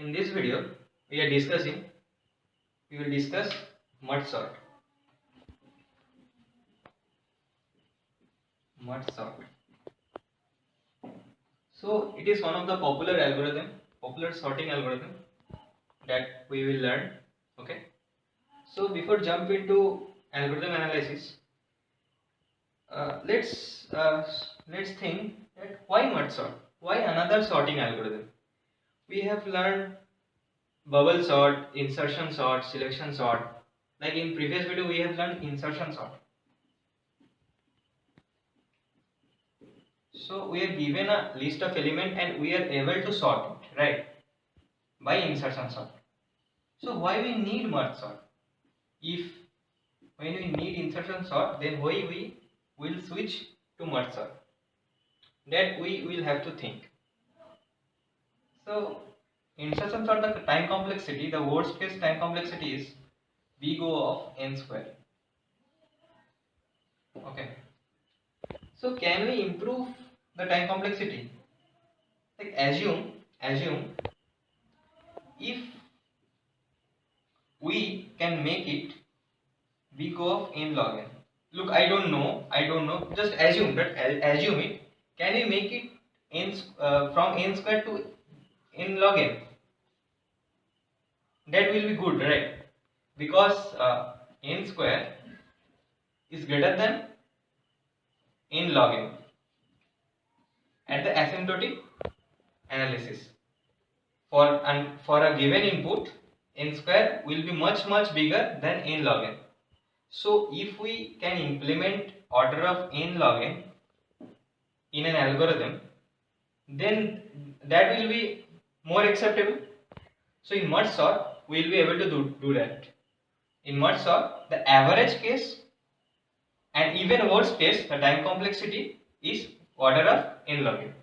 In this video, we will discuss mud sort. So it is one of the popular sorting algorithm that we will learn. Okay. So before jump into algorithm analysis, let's think that why mud sort? Why another sorting algorithm? We have learned bubble sort, insertion sort, selection sort. Like in previous video, we have learned insertion sort. So we are given a list of element and we are able to sort it, right? By insertion sort. So why we need merge sort? If when we need insertion sort, then why we will switch to merge sort? That we will have to think. So insertion sort, the time complexity, the worst case time complexity is big O of n square. Okay. So can we improve the time complexity? Like assume if we can make it big O of n log n. Look, I don't know. Just assume assume it. Can we make it from n square to n log n? That will be good, right? Because n square is greater than n log n at the asymptotic analysis. For a given input, n square will be much bigger than n log n. So if we can implement order of n log n in an algorithm, then that will be more acceptable. So in merge sort, we will be able to do that. In merge sort, the average case and even worst case, the time complexity is order of n log n.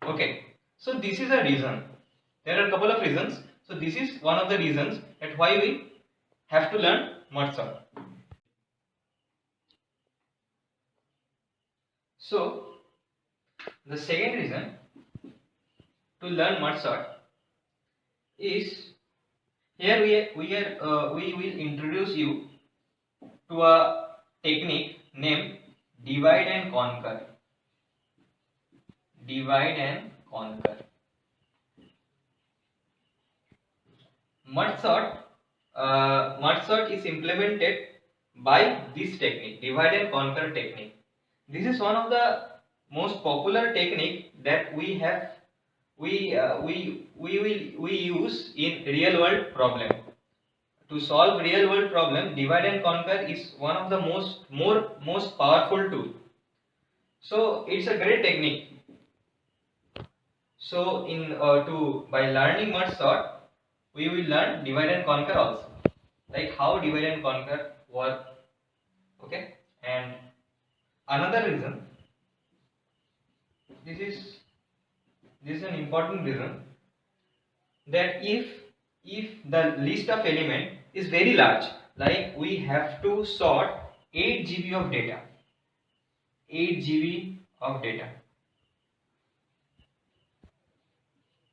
Okay, so this is a reason. There are a couple of reasons. So this is one of the reasons that why we have to learn merge sort. So the second reason to learn merge sort is here we will introduce you to a technique named divide and conquer. Merge sort is implemented by this technique, divide and conquer technique. This is one of the most popular technique that we use in real world problem. To solve real world problem, divide and conquer is one of the most powerful tool. So it's a great technique. So by learning merge sort, we will learn divide and conquer also, like how divide and conquer work. Okay, and another reason, this is an important reason, that if the list of element is very large, like we have to sort 8 GB of data,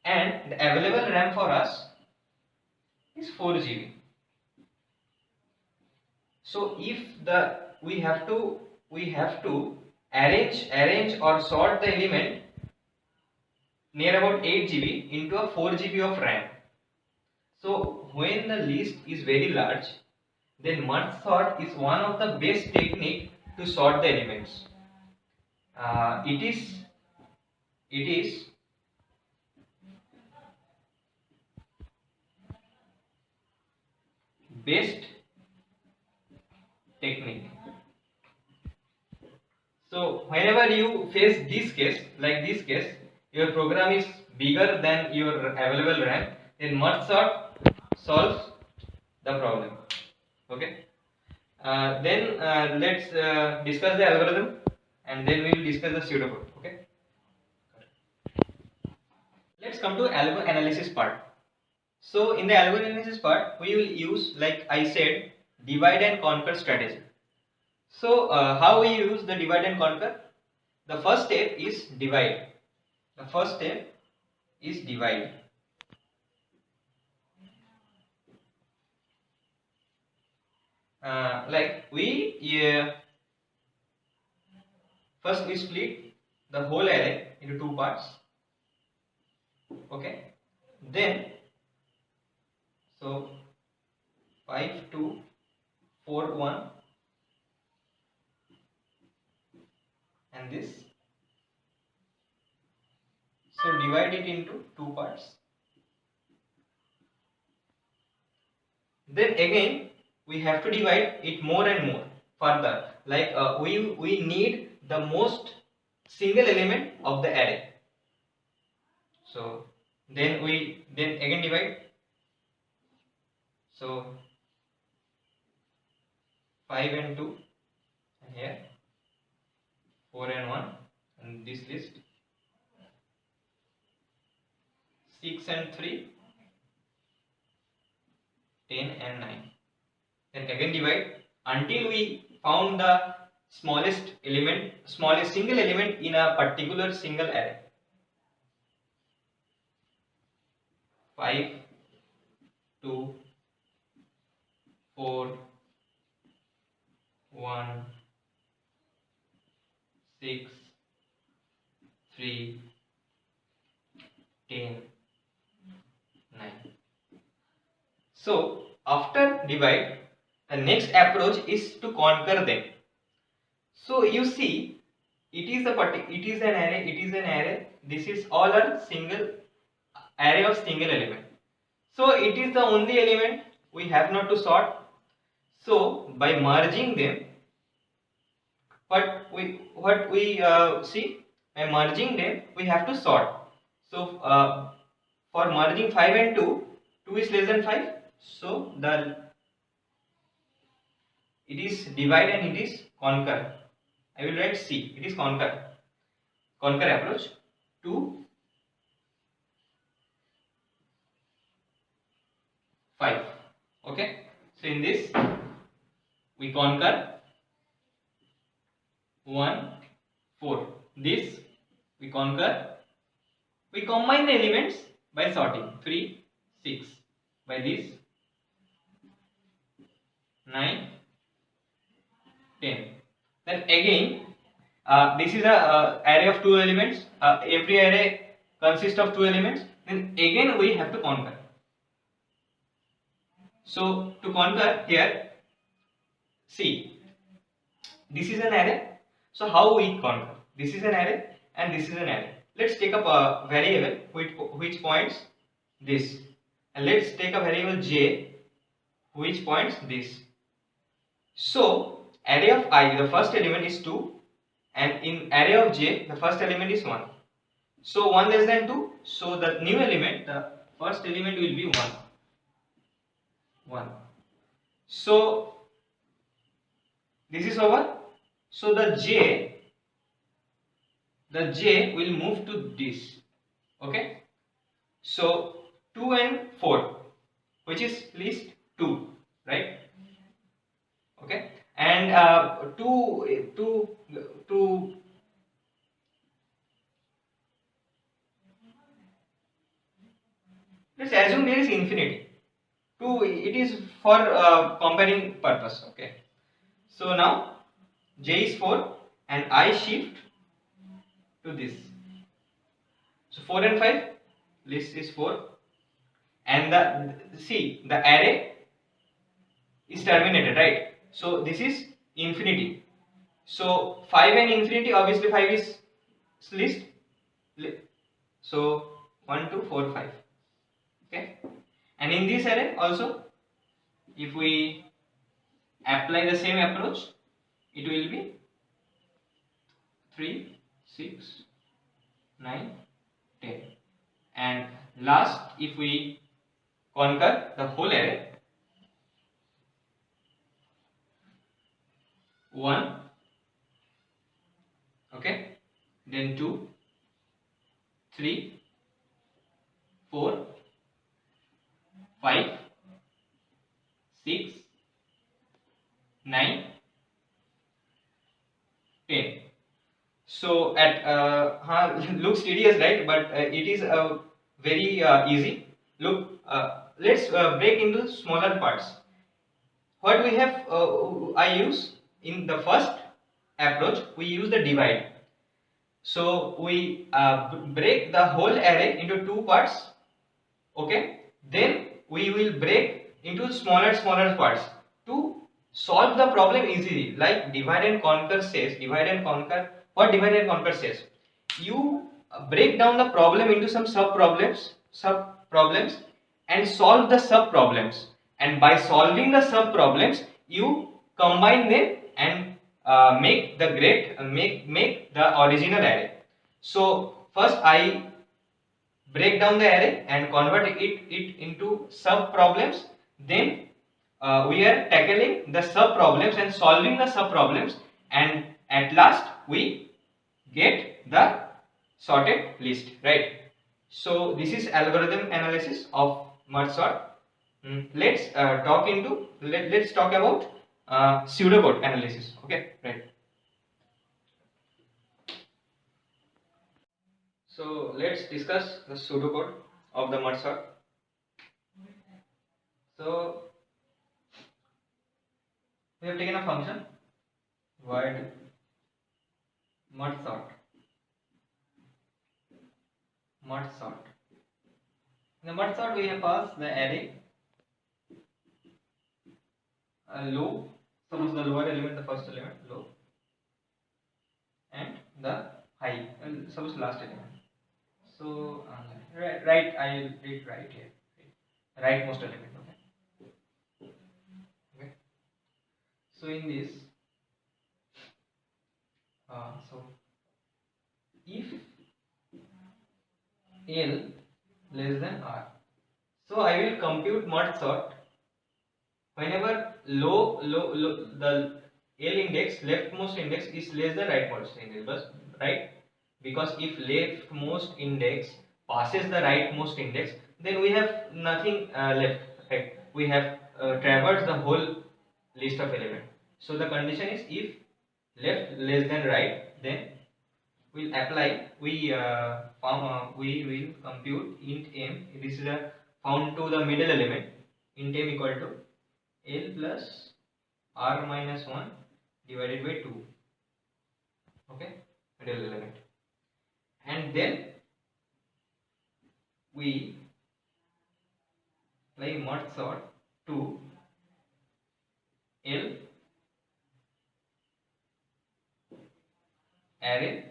and the available RAM for us is 4 GB. So if we have to arrange or sort the element near about 8 GB into a 4 GB of RAM. So when the list is very large, then merge sort is one of the best technique to sort the elements. It is best technique. So whenever you face this case, like this case, your program is bigger than your available RAM, then merge sort solves the problem. Okay. Then let's discuss the algorithm, and then we will discuss the pseudocode. Okay. Let's come to algo analysis part. So in the algo analysis part, we will use, like I said, divide and conquer strategy. So how we use the divide and conquer? The first step is divide. like we first we split the whole array into two parts. Okay, then so 5 2 4 1 and this, so divide it into two parts. Then again we have to divide it more and more further, like we need the most single element of the array. So then again divide. So 5 and 2 and here 4 and 1 and this list, 6 and 3, 10 and 9. Then again divide until we found the smallest single element in a particular single array. 5 2 4 1 6 3 10 9. So after divide, the next approach is to conquer them. So you see, it is an array. This is all a single array of single element. So it is the only element we have not to sort. So by merging them, what we see, by merging them we have to sort. So for merging 5 and 2 is less than 5. So it is divide and it is conquer. I will write C. It is conquer approach. 2 5. Okay. So in this we conquer 1 4. This we conquer. We combine the elements by sorting. 3 6. By this 9 10. Then again this is a array of two elements. Every array consists of two elements. Then again we have to conquer. So to conquer here, see, this is an array. So how we conquer? This is an array and this is an array. Let's take up a variable which points this, and let's take a variable j which points this. So array of I, the first element is 2, and in array of j the first element is 1. So 1 less than 2, so the new element, the first element will be 1. So this is over. So the j will move to this. Okay. So 2 and 4, which is least 2, right? Okay. And 2 let's assume there is infinity. 2, it is for comparing purpose. Okay. So now j is 4 and I shift to this. So 4 and 5, list is 4, and the array is terminated, right? So this is infinity. So 5 and infinity, obviously 5 is list. So 1 2 4 5. Okay. And in this array also, if we apply the same approach, it will be 3 6 9 10. And last, if we conquer the whole array, 1, okay, then 2 3 4 5 6 9 10. So at looks tedious, right? But it is very easy. Look, let's break into smaller parts. what we have I use in the first approach, we use the divide. So we break the whole array into two parts. Okay, then we will break into smaller parts to solve the problem easily. Like divide and conquer says, divide and conquer, what divide and conquer says, you break down the problem into some sub problems and solve the sub problems, and by solving the sub problems you combine them and make the make the original array. So first I break down the array and convert it into sub problems. Then we are tackling the sub problems and solving the sub problems, and at last we get the sorted list, right? So this is algorithm analysis of merge sort. Let's let's talk about pseudocode analysis. Okay, right. So let's discuss the pseudocode of the merge sort. So we have taken a function void merge sort. In the merge sort we have passed the array low, suppose the lower element, the first element low, and the high, suppose last element. So right, I will read right here, rightmost element. Okay. So in this, so if L less than R, so I will compute merge sort whenever the L index, leftmost index, is less than rightmost index, right? Because if leftmost index passes the rightmost index, then we have nothing left, right? We have traversed the whole list of elements. So the condition is if left less than right, then we'll apply, we will compute int m. This is a found to the middle element, int m equal to L plus R minus 1 divided by 2. Okay, middle element. And then we apply merge sort to L array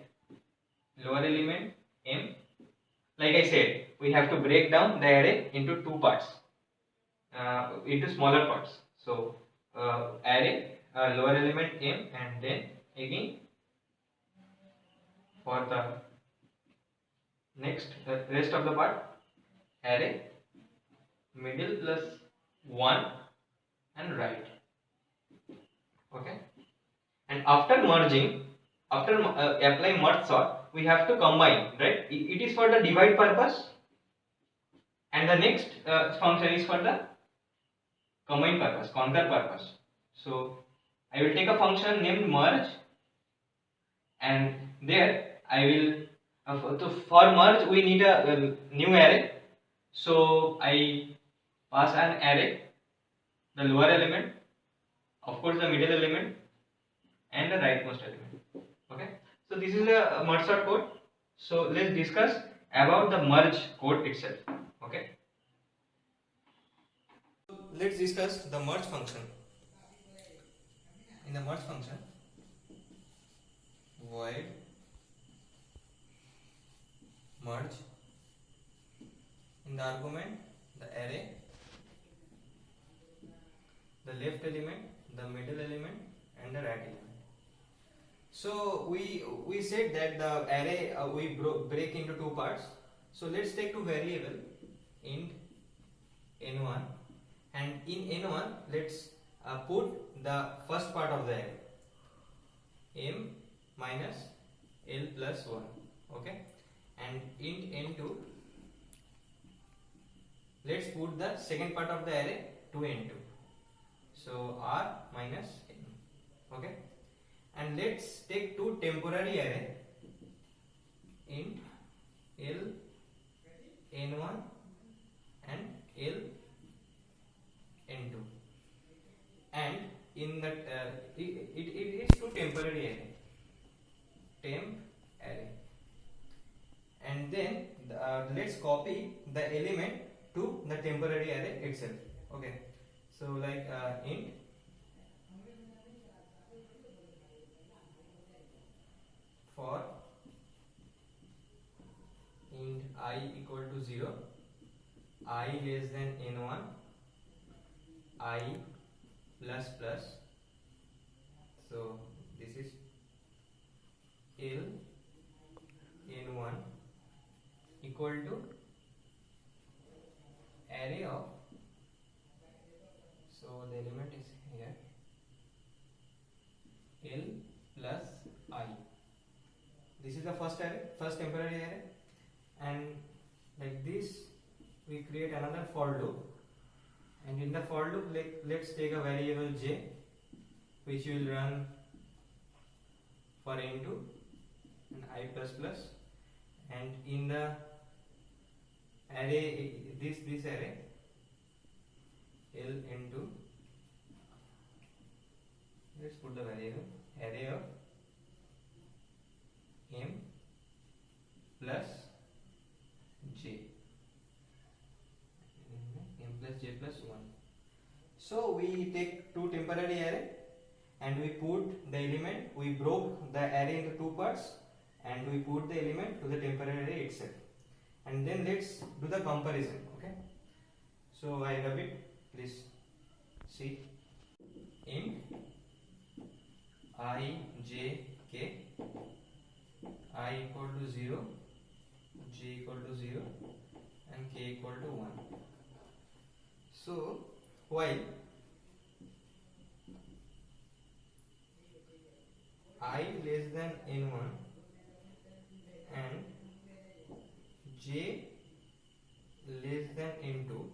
lower element m. Like I said, we have to break down the array into two parts, into smaller parts. So array lower element m, and then again for the next rest of the part array middle plus 1 and right. Okay, and after merging, after applying merge sort, we have to combine, right? It is for the divide purpose, and the next function is for the combine purpose, conquer purpose. So I will take a function named merge, and there I will for merge we need a new array. So I pass an array, the lower element, of course the middle element, and the rightmost element. Okay, so this is a merge sort code. So let's discuss about the merge code itself. Okay, let's discuss the merge function. In the merge function, void merge, in the argument the array, the left element, the middle element, and the right element. So we said that the array we break into two parts. So let's take two variable int n1, and in n1 let's put the first part of the array m minus l plus 1. Okay, and int n2 let's put the second part of the array to n2, so r minus n. Okay, and let's take two temporary array int l n1 and l n2, and to the temporary array itself. Okay, so like int for int I equal to 0, I less than n1, I plus plus, so this is L n1 equal to array of, so the element is here L plus I. This is the first array, first temporary array, and like this we create another for loop, and in the for loop let's take a variable j which will run for n2 and I plus plus, and in the array this array L n2, let's put the variable array of m plus j, m plus j plus 1. So we take two temporary array and we put the element, we broke the array into two parts and we put the element to the temporary array itself, and then let's do the comparison. Okay, so I rub it, please see. Int I j k, I equal to 0, j equal to 0 and k equal to 1. So while I less than n1 and j less than n2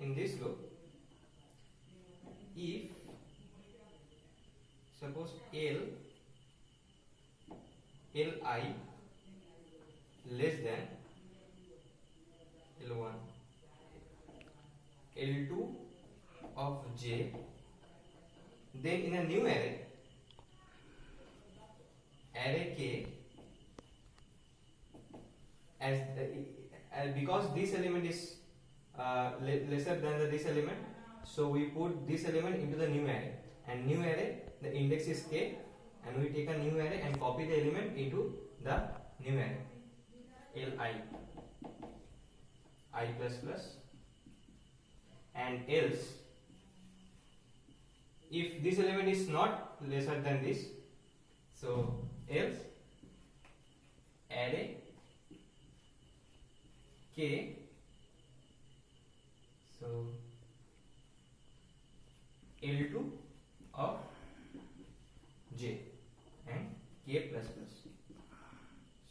in this loop, if suppose Li less than L1, L2 of j, then in a new array k, as because this element is lesser than this element, so we put this element into the new array, and new array the index is k, and we take a new array and copy the element into the new array Li I plus plus, and else if this element is not lesser than this, so else array k, so L2 of j and k plus plus.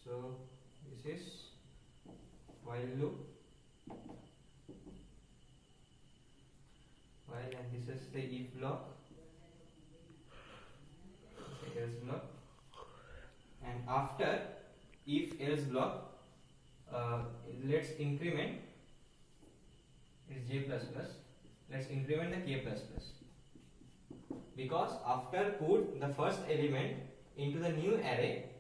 So this is while loop, while, and this is the if block, the else block, and after if else block, let's increment is j plus plus, let's increment the k plus plus, because after put the first element into the new array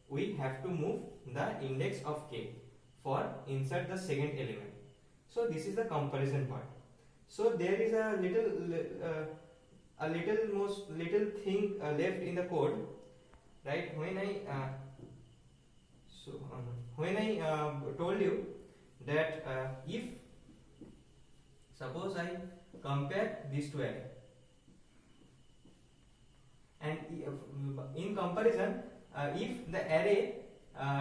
we have to move the index of k for insert the second element. So this is the comparison part. So there is a little thing left in the code, right? When I told you that if suppose I compare these two array, and in comparison if the array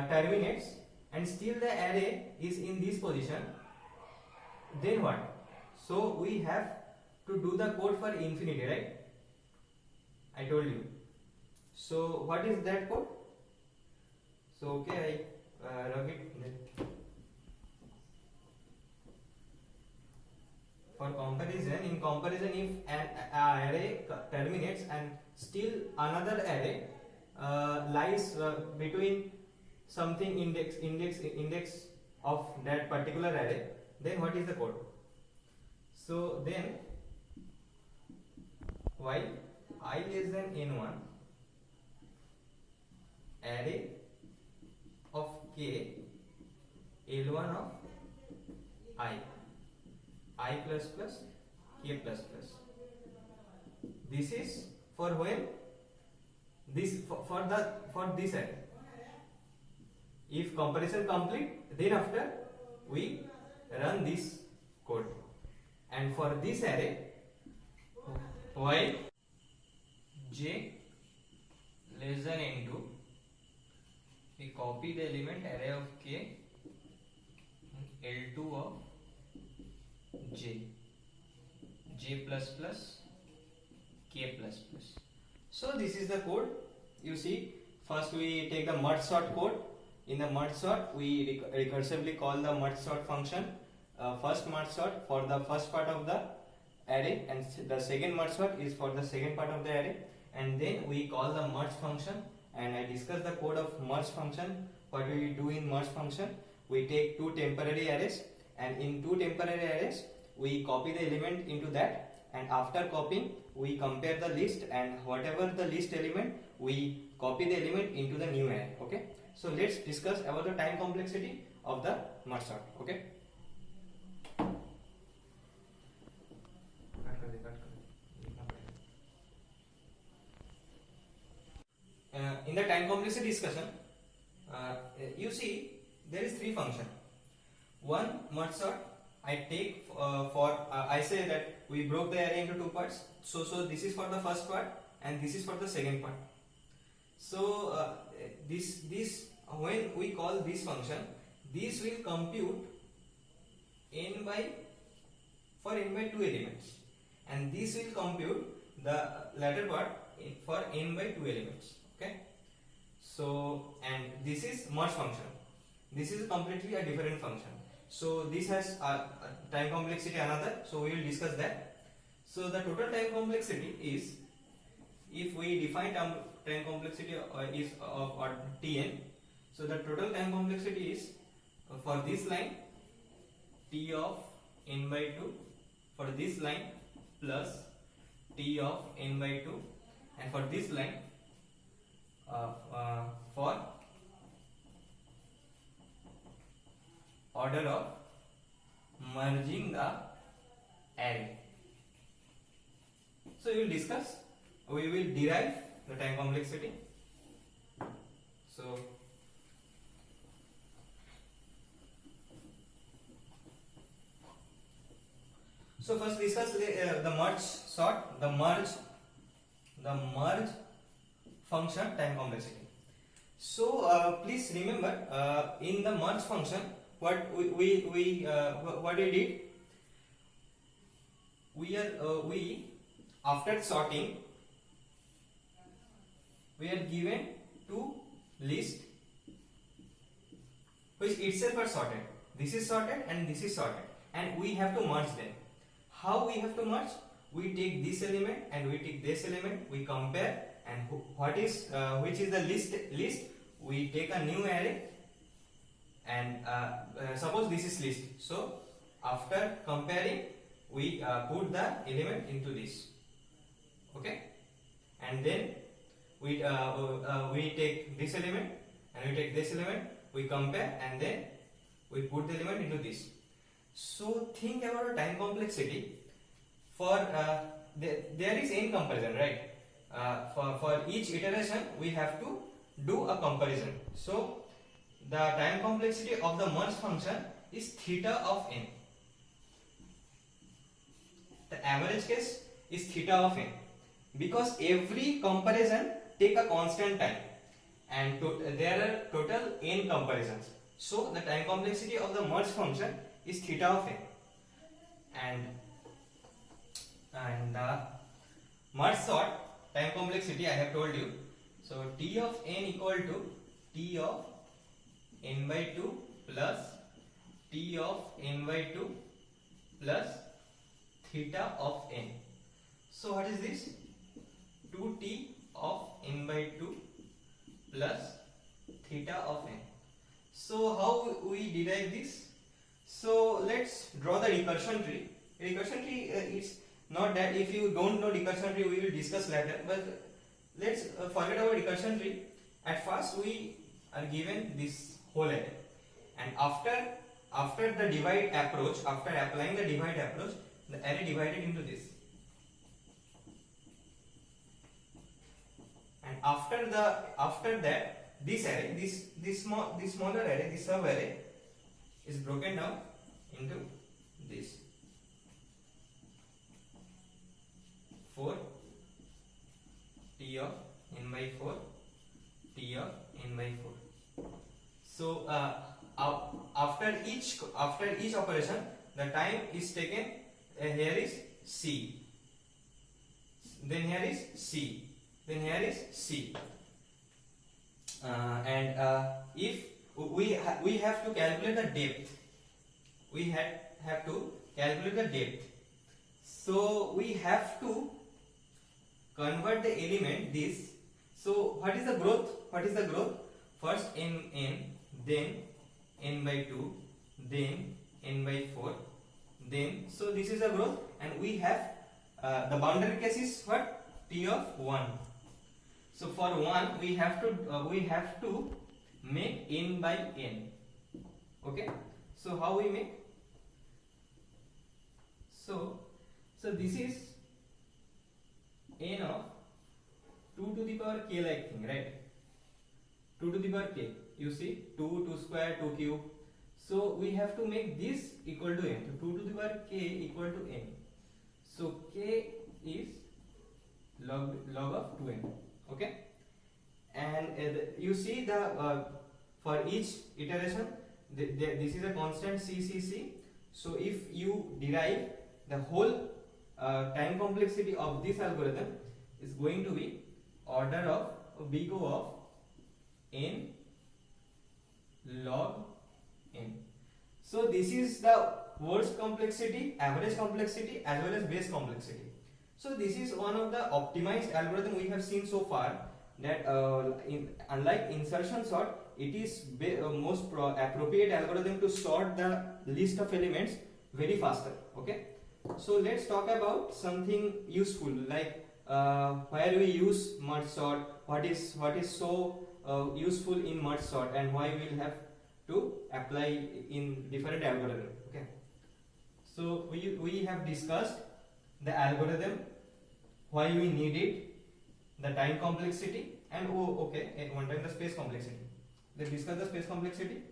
terminates and still the array is in this position, then what? So we have to do the code for infinity, right? I told you. So what is that code? So okay, I rub it. For comparison, in comparison, if an array terminates and still another array lies between something index of that particular array, then what is the code? So then while I less than n1, array of k, L1 of I plus plus, k plus plus. This is for when this for this array. If comparison complete, then after we run this code, and for this array, while j less than n2, we copy the element array of k L2 of j plus plus, k plus plus. So this is the code. You see, first we take the merge sort code. In the merge sort, we recursively call the merge sort function. First merge sort for the first part of the array, and the second merge sort is for the second part of the array, and then we call the merge function. And I discuss the code of merge function. What we do in merge function, we take two temporary arrays, and in two temporary arrays we copy the element into that, and after copying we compare the list, and whatever the list element we copy the element into the new array. Okay, so let's discuss about the time complexity of the merge sort. Okay, in the time complexity discussion, you see there is three function. One merge sort, I take I say that we broke the array into two parts. So this is for the first part and this is for the second part. So this when we call this function, this will compute n by for n by 2 elements, and this will compute the latter part for n by 2 elements. Okay, so and this is merge function. This is completely a different function. So this has a time complexity another. So we will discuss that. So the total time complexity is, if we define time complexity is of Tn. So the total time complexity is for this line T of n by 2, for this line plus T of n by 2, and for this line for order of merging the array. So we will discuss, we will derive the time complexity. So first discuss the merge sort, the merge function time complexity. So please remember, in the merge function, what we did, we after sorting, we are given two lists which itself are sorted. This is sorted and this is sorted, and we have to merge them. How we have to merge? We take this element and we take this element, we compare, and which is the list, we take a new array, and suppose this is list. So after comparing, we put the element into this. Okay, and then we take this element and we take this element, we compare, and then we put the element into this. So think about a time complexity. For there is n comparison, right? For each iteration we have to do a comparison. So the time complexity of the merge function is theta of n. The average case is theta of n, because every comparison take a constant time, and there are total n comparisons. So the time complexity of the merge function is theta of n, and the merge sort time complexity I have told you. So T of n equal to T of n by 2 plus T of n by 2 plus theta of n. So what is this? 2T of n by 2 plus theta of n. So how we derive this? So let's draw the recursion tree. Recursion tree is not that, if you don't know recursion tree we will discuss later, but let's forget about recursion tree. At first we are given this whole array, and after after the divide approach, after applying the divide approach, the array divided into this, and after that this array, this smaller array, this sub array is broken down into this 4 t of n by 4 t of n by 4. So after each operation, the time is taken. Here is c, then here is c, then here is c, and if we have to calculate the depth, we have to calculate the depth. So we have to convert the element this. So what is the growth? What is the growth? First n, then n by 2, then n by 4, then, so this is the growth, and we have the boundary case is what? T of 1. So for 1 we have to make n by n. Okay, so how we make? So this is n of 2 to the power k like thing, right? 2 to the power k, you see 2 square, 2 cube. So we have to make this equal to n. So 2 to the power k equal to n. So k is log of 2n. Okay, and you see the for each iteration this is a constant c. So if you derive the whole time complexity of this algorithm is going to be order of big O of n log n. So this is the worst complexity, average complexity, as well as base complexity. So this is one of the optimized algorithm we have seen so far, that unlike insertion sort, it is most appropriate algorithm to sort the list of elements very faster. Okay, so let's talk about something useful, like where we use merge sort, what is so useful in merge sort, and why we will have to apply in different algorithm. Okay, so we have discussed the algorithm, why we need it, the time complexity, and one time the space complexity. Let's discuss the space complexity.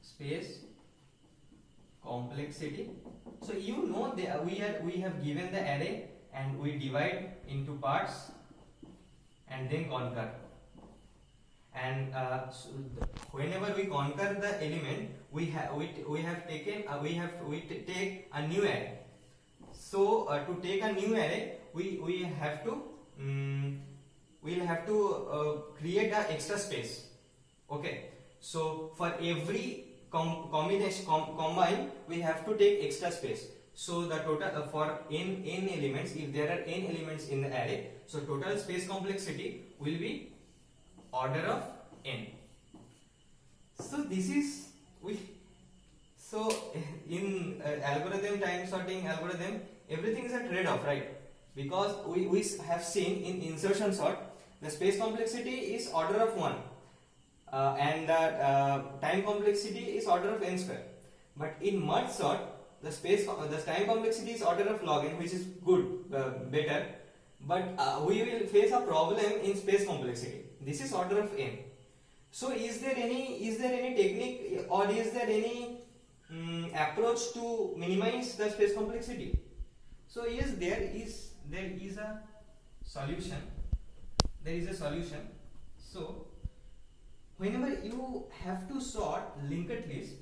Space complexity. So you know that we have given the array and we divide into parts and then conquer. And whenever we conquer the element, we take a new array. So to take a new array, we have to create an extra space. Okay, so for every combine we have to take extra space. So the total for n elements, if there are n elements in the array, so total space complexity will be order of n. So this is in algorithm, time sorting algorithm, everything is a trade-off, right? Because we have seen in insertion sort, the space complexity is order of 1, and the time complexity is order of n square. But in merge sort, the time complexity is order of log n, which is good, better. But we will face a problem in space complexity. This is order of n. So is there any technique, or is there any approach to minimize the space complexity? So yes, there is a solution. There is a solution. So whenever you have to sort linked list,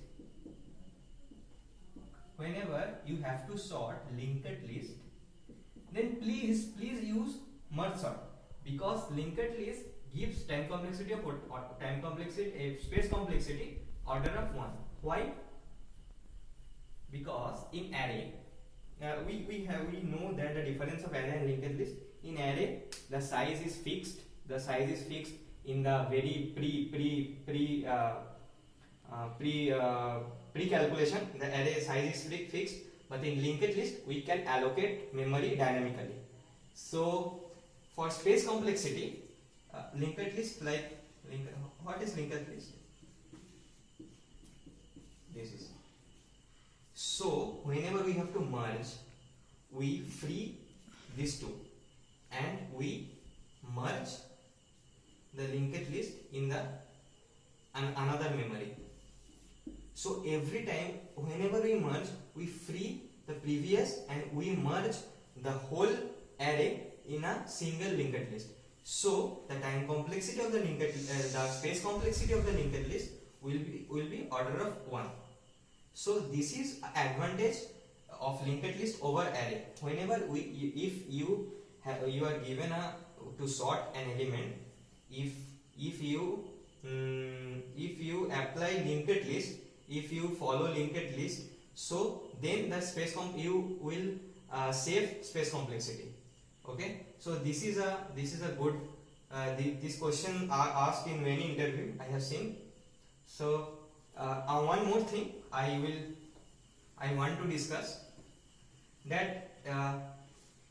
then please use merge sort, because linked list gives time complexity of space complexity order of 1. Why? Because in array, we know that the difference of array and linked list. In array, the size is fixed. The size is fixed in the very pre-calculation. The array size is fixed. But in linked list, we can allocate memory dynamically. So for space complexity, linked list, what is linked list? this is. So whenever we have to merge, we free these two and we merge the linked list in the another memory. So every time whenever we merge, we free the previous and we merge the whole array in a single linked list. So the time complexity of the the space complexity of the linked list will be order of 1. So this is advantage of linked list over array. Whenever if you are given to sort an element, if you apply linked list, if you follow linked list, so then the space you will save space complexity. Okay, so this is a good this question are asked in many interview I have seen. So one more thing I want to discuss, that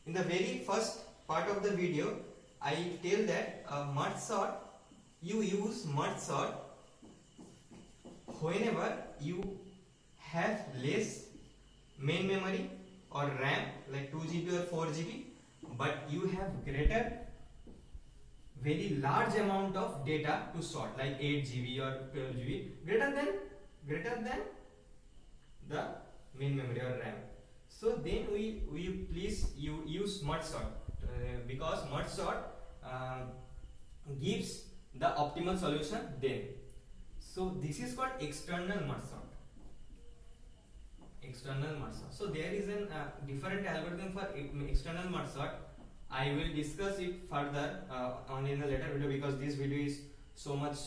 in the very first part of the video I tell that merge sort, you use merge sort whenever you have less main memory or RAM like 2 GB or 4 GB, but you have greater very large amount of data to sort like 8 GB or 12 GB greater than the main memory or RAM. So then we please you use merge sort because merge sort gives the optimal solution then. So this is called external merge sort. External merge sort. So there is an different algorithm for external merge sort. I will discuss it further only in the later video because this video is so much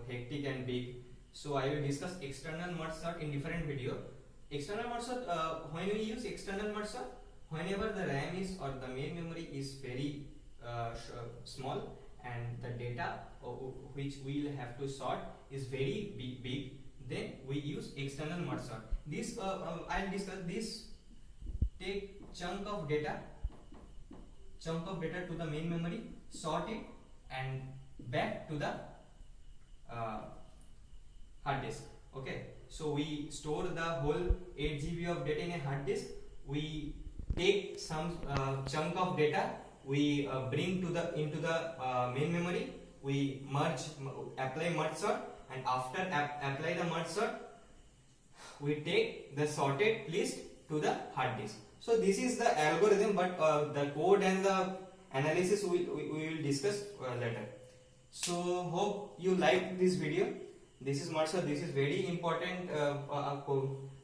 hectic and big. So I will discuss external merge sort in different video. External merge sort, when we use external merge sort, whenever the RAM is or the main memory is very small and the data which we will have to sort is very big, then we use external merge sort. This I'll discuss this. Take chunk of data to the main memory, sort it and back to the hard disk. Okay, so we store the whole 8 GB of data in a hard disk. We take some chunk of data, we bring to the into the main memory. We apply merge sort, and after apply the merge sort, we take the sorted list to the hard disk. So this is the algorithm, but the code and the analysis we will discuss later. So hope you like this video. This is merge sort. This is very important.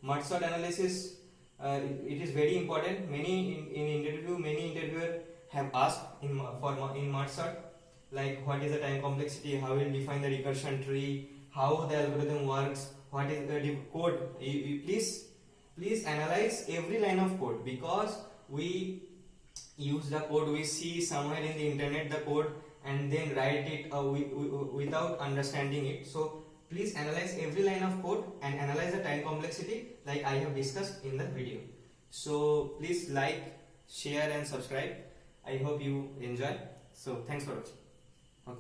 Merge sort analysis. It is very important. Many interviewer have asked in merge sort, like what is the time complexity, how will define the recursion tree, how the algorithm works, what is the code. Please analyze every line of code, because we use the code we see somewhere in the internet, the code, and then write it without understanding it. So please analyze every line of code and analyze the time complexity like I have discussed in the video. So please like, share and subscribe. I hope you enjoy. So thanks for watching.